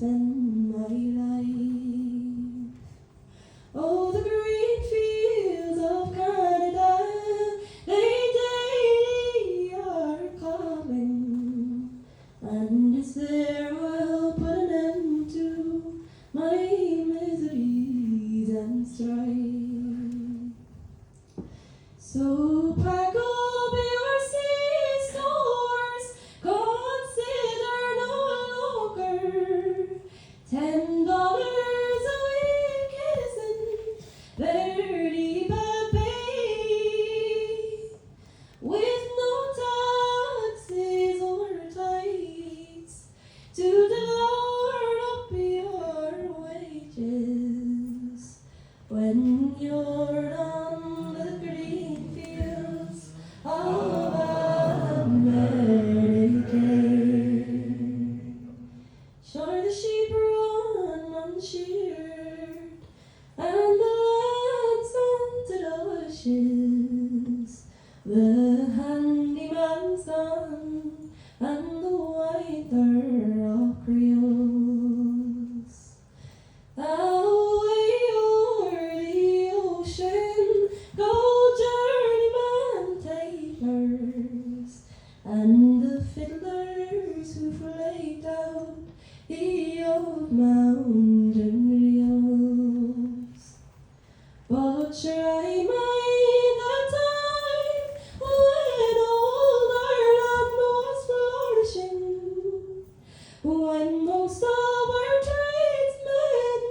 spend my life. Oh, the green fields of Canada, they daily are calling, and it's there I'll put an end to my miseries and strife. So pack up your sea stores, consider no longer $10 a week isn't very bad pay, with no taxes or tithes to lord up your wages when you're on the green fields of America. Sure, the sheep run unsheared, and the land's unto ashes. The handyman's gone, and the whiter of Creoles. Away o'er the ocean go journeyman tailors, and the fiddlers who flaked out the old mountain reels. But sure I mind the time when old Ireland was flourishing, when most of our tradesmen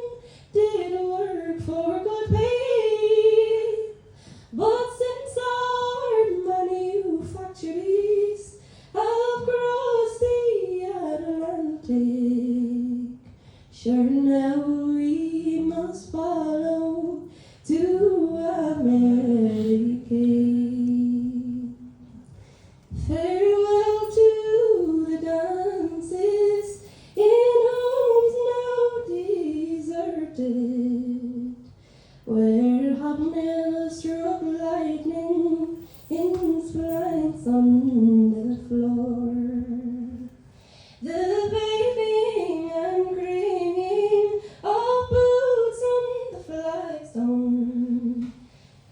did work for good pay. But since our manufactories have crossed the Atlantic, sure now we must follow to America. Farewell to the dances in homes now deserted, where hobnails struck lightning in splints under the floor. The waving and ringing of boots on the flagstone,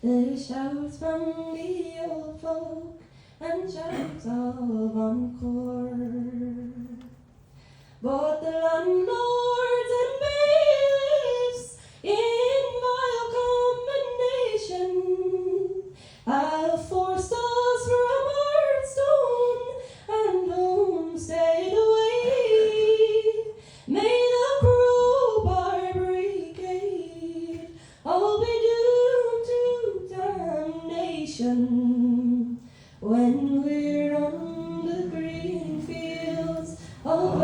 the shouts from the old folk and shouts of encore. But the landlords and bailiffs in vile combination have forced us from Hearthstone and Homestead away. May the crowbar brigade all be doomed to damnation when we're on the green fields of